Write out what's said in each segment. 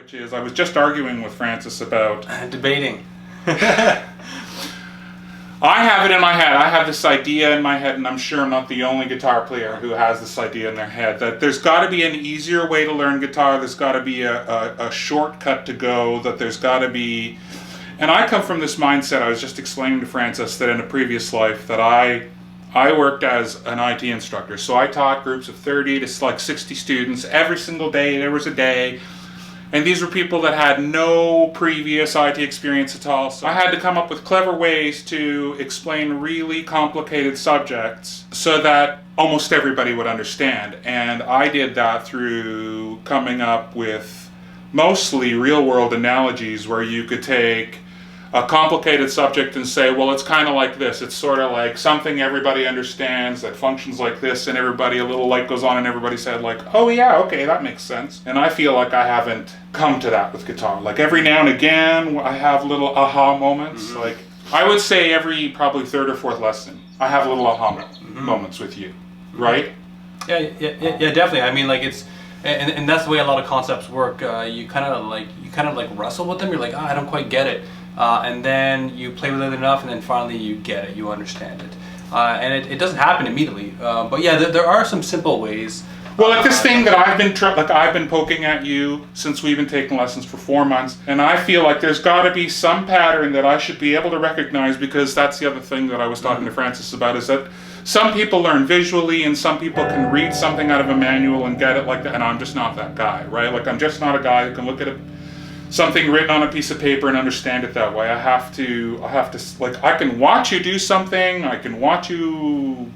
which is I was just arguing with Francis about debating. I have it in my head. I have this idea in my head, and I'm sure I'm not the only guitar player who has this idea in their head, that there's got to be an easier way to learn guitar. There's got to be a shortcut to go, that there's got to be... And I come from this mindset. I was just explaining to Francis that in a previous life that I worked as an IT instructor. So I taught groups of 30 to like 60 students every single day. There was a day. And these were people that had no previous IT experience at all. So I had to come up with clever ways to explain really complicated subjects so that almost everybody would understand. And I did that through coming up with mostly real-world analogies where you could take a complicated subject and say, well, it's kind of like this. It's sort of like something everybody understands that functions like this, and everybody, a little light goes on and everybody said like, oh yeah, okay, that makes sense. And I feel like I haven't come to that with guitar. Like every now and again, I have little aha moments. Mm-hmm. Like I would say every probably third or fourth lesson, I have little aha moments with you, right? Yeah, definitely. I mean, like it's, and that's the way a lot of concepts work. You kind of like wrestle with them. You're like, I don't quite get it. And then you play with it enough, and then finally you get it, you understand it. And it doesn't happen immediately. But yeah, there are some simple ways. Well, like this thing that I've been poking at you since we've been taking lessons for 4 months, and I feel like there's got to be some pattern that I should be able to recognize, because that's the other thing that I was talking to Francis about, is that some people learn visually and some people can read something out of a manual and get it like that, and I'm just not that guy, right? Like I'm just not a guy who can look at something written on a piece of paper and understand it that way. I have to, like, I can watch you do something, I can watch you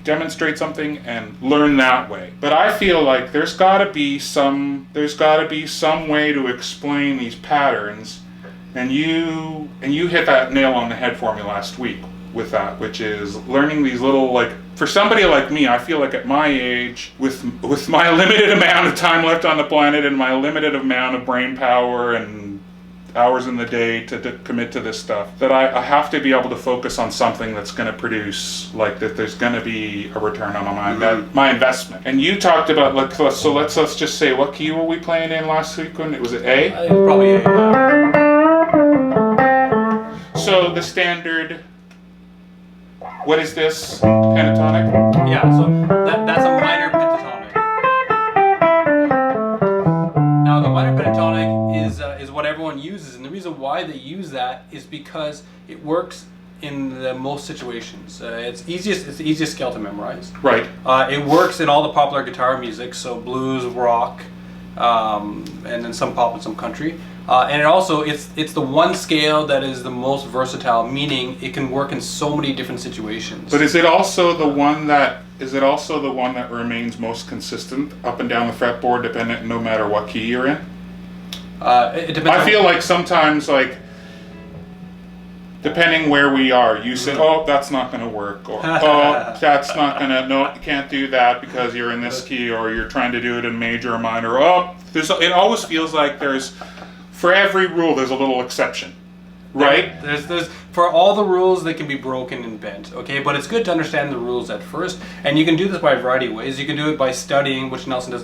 demonstrate something and learn that way. But I feel like there's got to be some way to explain these patterns, and you hit that nail on the head for me last week with that, which is learning these little, like, for somebody like me, I feel like at my age, with my limited amount of time left on the planet and my limited amount of brain power and hours in the day to commit to this stuff, that I have to be able to focus on something that's going to produce, like, that there's going to be a return on my investment. And you talked about, like, so let's just say, what key were we playing in last week? Was it A? I think it was probably A. So the standard... What is this? Pentatonic? Yeah, so that's a minor pentatonic. Now the minor pentatonic is what everyone uses, and the reason why they use that is because it works in the most situations. It's the easiest scale to memorize. Right. It works in all the popular guitar music, so blues, rock, and then some pop and some country. And it's the one scale that is the most versatile, meaning it can work in so many different situations. But is it also the one that remains most consistent up and down the fretboard, dependent no matter what key you're in? It depends. I feel like sometimes, like, depending where we are, you say, oh, that's not going to work, or oh, that's not going to, no, you can't do that because you're in this key, or you're trying to do it in major or minor. Oh, it always feels like for every rule, there's a little exception, right? There's for all the rules, they can be broken and bent, okay? But it's good to understand the rules at first, and you can do this by a variety of ways. You can do it by studying, which Nelson does,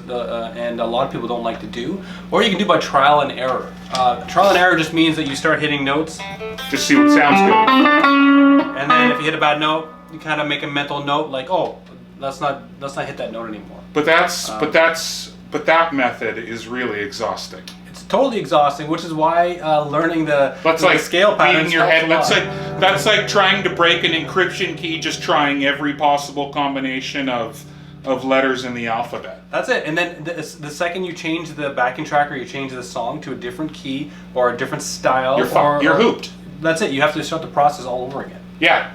and a lot of people don't like to do, or you can do by trial and error. Trial and error just means that you start hitting notes, just see what sounds good, and then if you hit a bad note, you kind of make a mental note like, oh, let's not hit that note anymore. But that method is really exhausting. It's totally exhausting, which is why learning the scale patterns your head. That's like trying to break an encryption key, just trying every possible combination of letters in the alphabet. That's it. And then the second you change the backing track or you change the song to a different key or a different style, you're hooped. That's it. You have to start the process all over again. Yeah.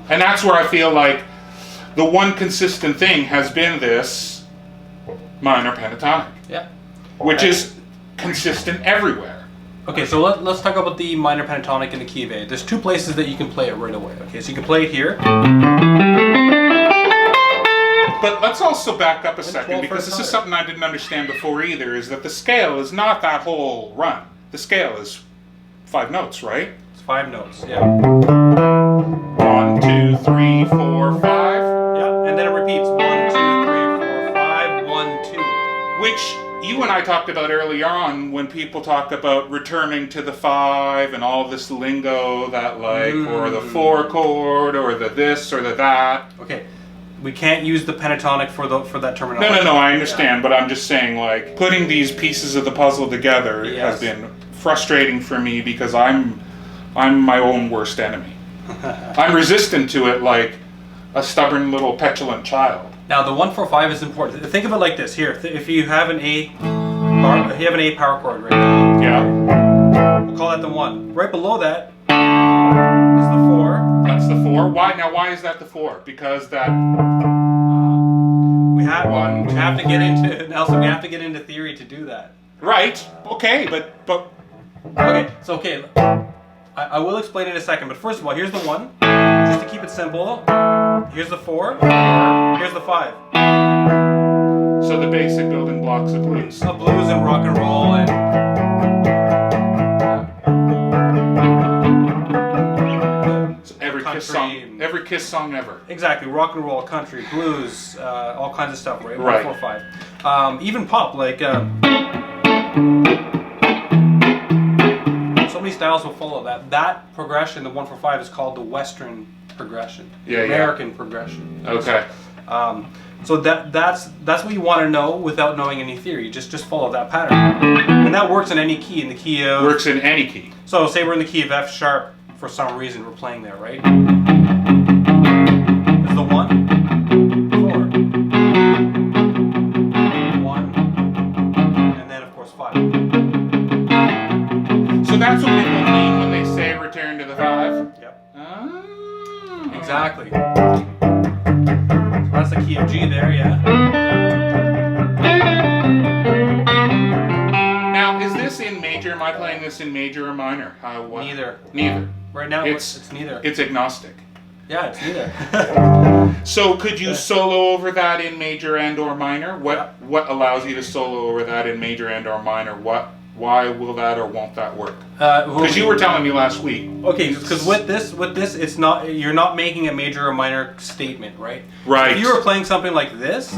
And that's where I feel like the one consistent thing has been this minor pentatonic. Yeah. Which is consistent everywhere. Okay, so let's talk about the minor pentatonic in the key of A. There's two places that you can play it right away. Okay, so you can play it here. But let's also back up a second, because this is something I didn't understand before either, is that the scale is not that whole run. The scale is 5 notes, right? It's 5 notes, yeah. 1, 2, 3, 4, 5. Yeah, and then it repeats 1, 2, 3, 4, 5, 1, 2. Which you and I talked about earlier on when people talk about returning to the 5 and all this lingo that like, or the 4 chord, or the this or the that. Okay, we can't use the pentatonic for that terminology. No, I understand, but I'm just saying, like, putting these pieces of the puzzle together Yes. has been frustrating for me because I'm my own worst enemy. I'm resistant to it like a stubborn little petulant child. Now the 1-4-5 is important. Think of it like this. Here, if you have an A power chord right now, Yeah. we'll call that the 1. Right below that is the 4. That's the 4. Why is that the 4? Because that We have to get into Nelson. We have to get into theory to do that. right. Okay, but Okay, so I will explain in a second. But first of all, here's the 1. Just to keep it simple. Here's the 4. Here's the 5. so the basic building blocks of blues. Blues and rock and roll and So every Country. every Kiss song ever. exactly rock and roll, country, blues, all kinds of stuff, right? Right. 1-4-5. Even pop, like so many styles will follow that. That progression, the 1-4-5, is called the Western progression, the Yeah. American progression. Okay. So that's what you want to know without knowing any theory. Just follow that pattern, and that works in any key. In the key of Works in any key. so say we're in the key of F sharp for some reason. We're playing there, right? There's the 1, 4, 1, and then of course 5. So that's what people mean when they say return to the 5. Yep. Ah. Exactly. So that's the key of G there, yeah. Now, is this in major? Am I playing this in major or minor? What? Neither. Neither. Right now It's- it's neither. It's agnostic. Yeah, it's neither. So could you solo over that in major and or minor? What allows you to solo over that in major and or minor? Why will that or won't that work? Because you were telling me last week. Okay, because with this, it's not, you're not making a major or minor statement, right? Right. If you were playing something like this,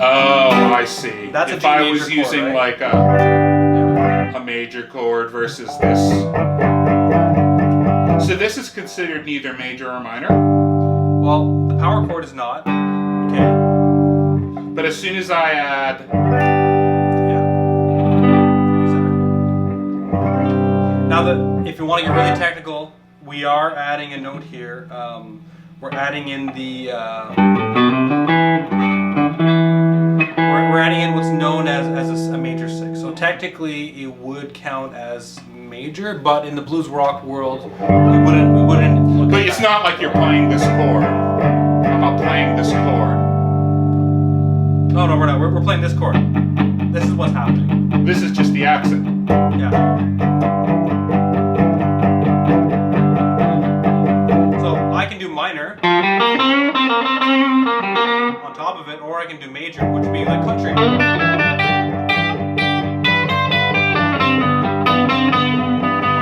Oh, I see. That's a if G I major was chord, using right? like a major chord versus this. So this is considered neither major or minor. well, the power chord is not. Okay. But as soon as I add, Yeah. Exactly. Now, if you want to get really technical, we are adding a note here. We're adding in the. We're adding in what's known as a major 6. So technically, it would count as major, but in the blues rock world, we wouldn't look but at it's that. not like you're playing this chord. I'm not playing this chord. No, we're not. We're playing this chord. This is what's happening. This is just the accent. Yeah. So I can do minor on top of it, or I can do major, which would be like country. I'll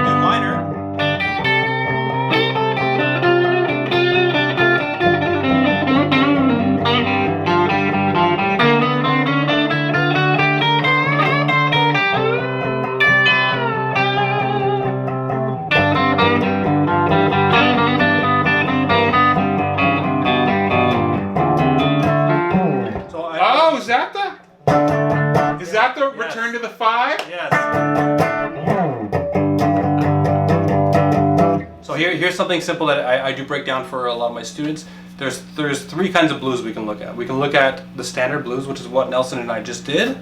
do minor. So Oh, is that the Yes. return to the 5? Yes. So here's something simple that I do break down for a lot of my students. There's 3 kinds of blues we can look at. We can look at the standard blues, which is what Nelson and I just did.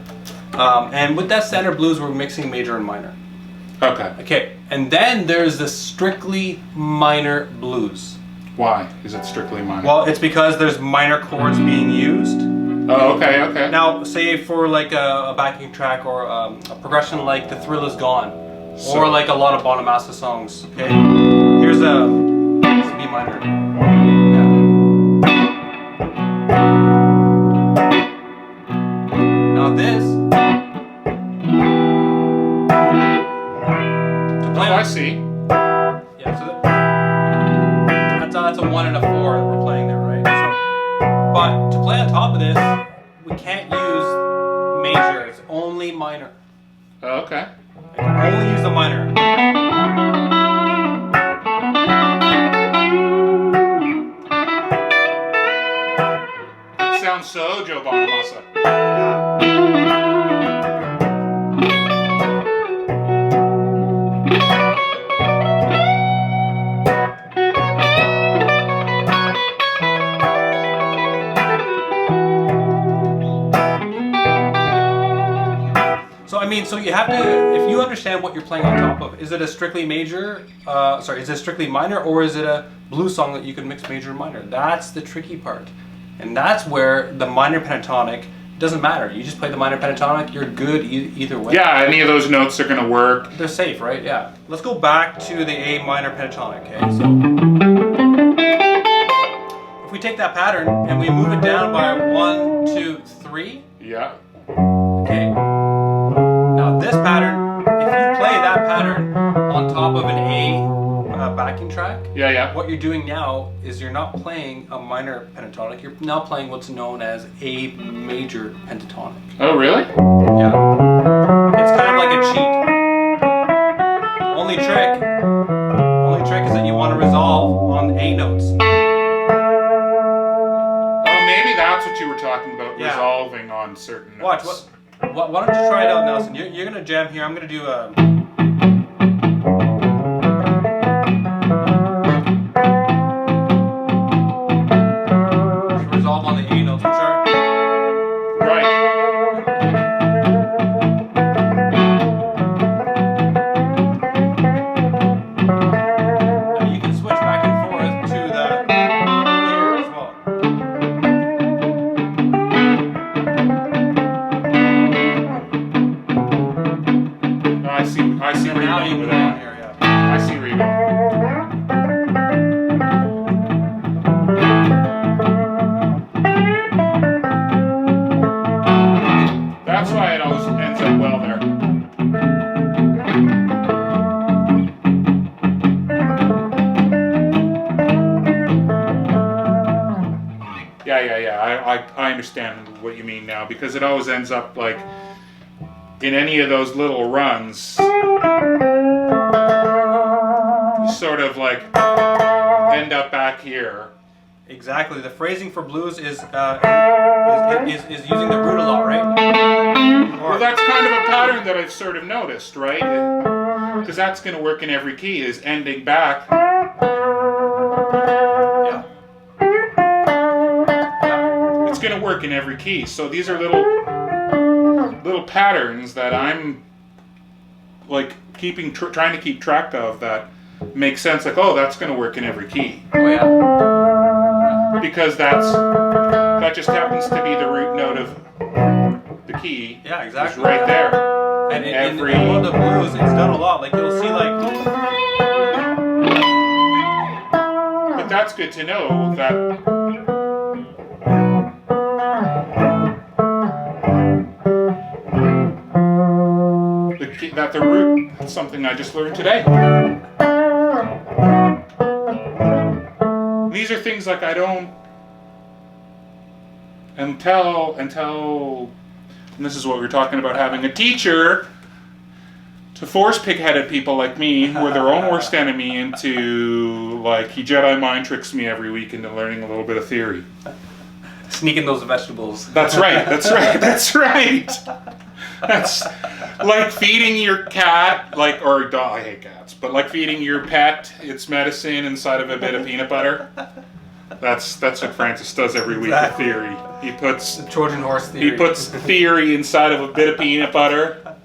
And with that standard blues, we're mixing major and minor. Okay. Okay, and then there's the strictly minor blues. Why is it strictly minor? Well, it's because there's minor chords being used. Oh, okay. Now, say for like a backing track or a progression like "The Thrill Is Gone," So- or like a lot of Bonamassa songs. Okay, here's a it's B minor. Yeah. Now this. To play Oh, I on- see. Yeah, so that's a 1 and a 4 that we're playing there, right? So, but to play on top of this, we can't use majors only minor. Oh, okay. I can only use the minor. That sounds so Joe Bonamassa. So I mean, so you have to, if you understand what you're playing on top of, is it a strictly major, is it strictly minor, or is it a blues song that you can mix major and minor? That's the tricky part. And that's where the minor pentatonic doesn't matter. You just play the minor pentatonic, you're good either way. Yeah, any of those notes are going to work. They're safe, right? Yeah. Let's go back to the A minor pentatonic, okay? So if we take that pattern and we move it down by 1, 2, 3. Yeah. Okay. Now this pattern, if you play that pattern on top of an A backing track, Yeah. what you're doing now is you're not playing a minor pentatonic, you're now playing what's known as a major pentatonic. Oh, really? Yeah. It's kind of like a cheat. Only trick is that you want to resolve on A notes. Oh, maybe that's what you were talking about, Yeah. resolving on certain Watch, notes. why don't you try it out, Nelson? You're going to jam here. I'm going to do a... resolve on the A notes, which are... Right. Now you can switch back and forth to the here as well. I see where And you're now going you with can go on that. here, yeah. I see where you're going. That's why it always ends up well there. Yeah. I understand what you mean now, because it always ends up like in any of those little runs, you sort of like end up back here. Exactly. The phrasing for blues is using the root a lot, right? Well, that's kind of a pattern that I've sort of noticed, right? Because that's going to work in every key, is ending back. Yeah. It's going to work in every key. So these are little patterns that I'm like trying to keep track of that make sense. Like, oh, that's going to work in every key. Oh yeah. Because that just happens to be the root note of the key. Yeah, It's exactly. right there. And in Every- one of the blues, it's done a lot. Like you'll see, like But that's good to know that the root. That's something I just learned today. These are things like I don't until and this is what we were talking about, having a teacher to force pig-headed people like me, who are their own worst enemy, into like he Jedi mind tricks me every week into learning a little bit of theory. sneaking those vegetables. That's right. That's right. That's like feeding your cat, or dog. I hate cats, but like feeding your pet its medicine inside of a bit of peanut butter. That's what Francis does every week with theory. He puts The Trojan horse theory. He puts theory inside of a bit of peanut butter.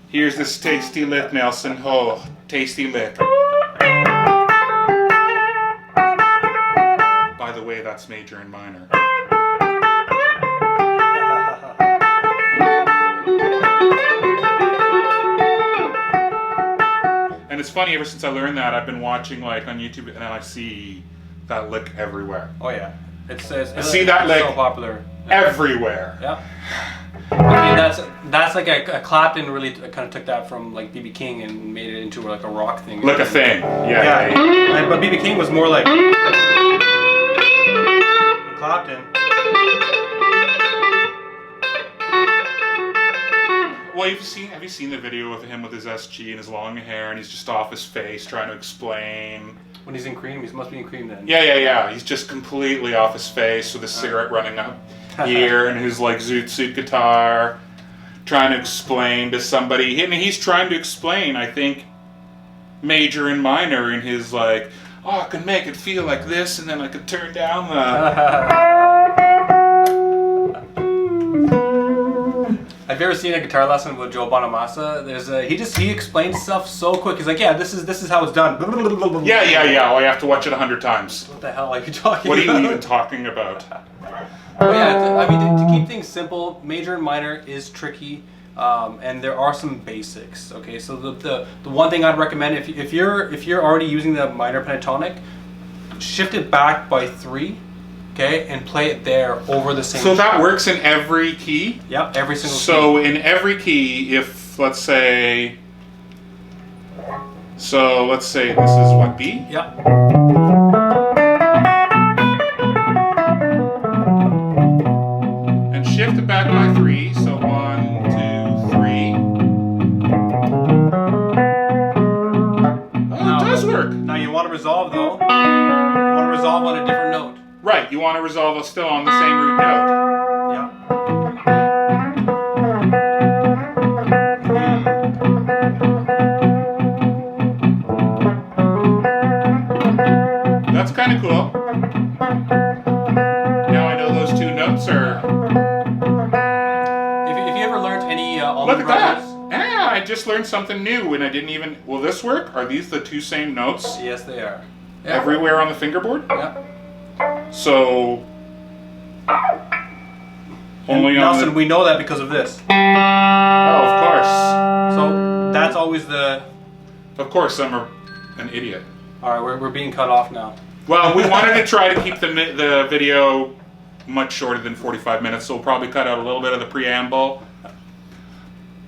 Here's this tasty lick, Nelson. Oh, tasty lick. By the way, that's major and minor. And it's funny, ever since I learned that, I've been watching like on YouTube, and I see that lick everywhere. Oh yeah, it's see that lick so popular. everywhere. Yeah. I mean that's like a Clapton really kind of took that from like B.B. King and made it into like a rock thing. Like a thing. Yeah. But B.B. King was more like Clapton. Well, have you seen the video of him with his SG and his long hair, and he's just off his face trying to explain? When he's in cream, he must be in cream then. Yeah. He's just completely off his face with his cigarette running up here and his like zoot suit guitar, trying to explain to somebody. And he's trying to explain, I think, major and minor in his like, oh, I can make it feel like this, and then I could turn down the. Have you ever seen a guitar lesson with Joe Bonamassa? He explains stuff so quick. He's like, yeah, this is how it's done. Yeah. Oh, I have to watch it 100 times. What the hell are you talking What are about? you even talking about? But yeah, I mean, to keep things simple, major and minor is tricky, and there are some basics. Okay, so the one thing I'd recommend if you're already using the minor pentatonic, shift it back by 3. Okay, and play it there over the same. So that works in every key? Yep, every single key. So in every key, if let's say this is what, B? Yep. And shift it back by 3, so 1, 2, 3. Oh, it does work. Now you want to resolve though. You want to resolve on a different note. Right, you want to resolve it still on the same root note. Yeah. That's kind of cool. Now I know those 2 notes are. If you ever learned any Look at that! Yeah, I just learned something new, and I didn't even. Will this work? Are these the 2 same notes? Yes, they are. Yeah. Everywhere on the fingerboard? Yeah. So only on Nelson, the... we know that because of this. Oh, of course. So that's always the. Of course, I'm an idiot. All right, we're being cut off now. Well, we wanted to try to keep the video much shorter than 45 minutes, so we'll probably cut out a little bit of the preamble.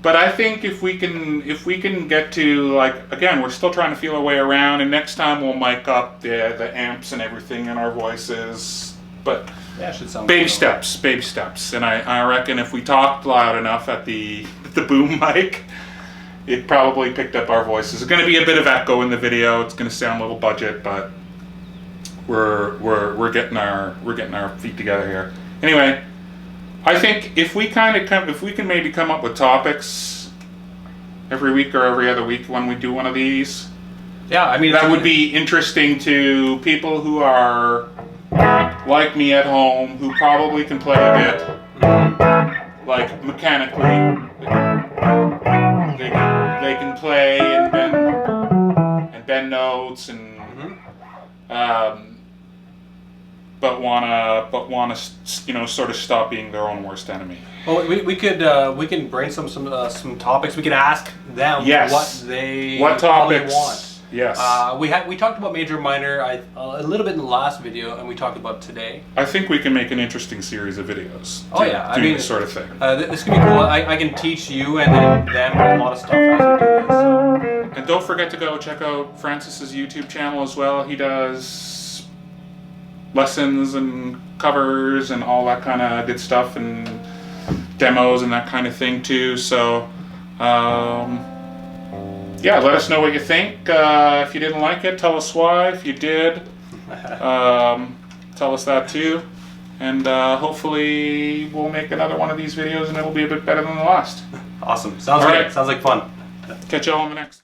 But I think if we can get to, like, again, we're still trying to feel our way around, and next time we'll mic up the amps and everything in our voices. But yeah, it should sound baby cool. steps. And I reckon if we talked loud enough at the boom mic, it probably picked up our voices. It's going to be a bit of echo in the video. It's going to sound a little budget, but we're getting our feet together here. Anyway, I think if we can maybe come up with topics every week or every other week when we do one of these. Yeah, I mean that would be interesting to people who are like me at home, who probably can play a bit, like mechanically. They can play and bend notes and but wanna sort of stop being their own worst enemy. Well, we can brainstorm some topics. We could ask them what topics want. Yes. We talked about major minor a little bit in the last video, and we talked about today. I think we can make an interesting series of videos. Doing this sort of thing. This could be cool. I can teach you and then them a lot of stuff as we do this. So. And don't forget to go check out Francis's YouTube channel as well. He does lessons and covers and all that kind of good stuff and demos and that kind of thing too. So. Yeah, let us know what you think. If you didn't like it, tell us why. If you did, tell us that too. And hopefully we'll make another one of these videos and it'll be a bit better than the last. Awesome. Sounds All good. right. Sounds like fun. Catch y'all on the next.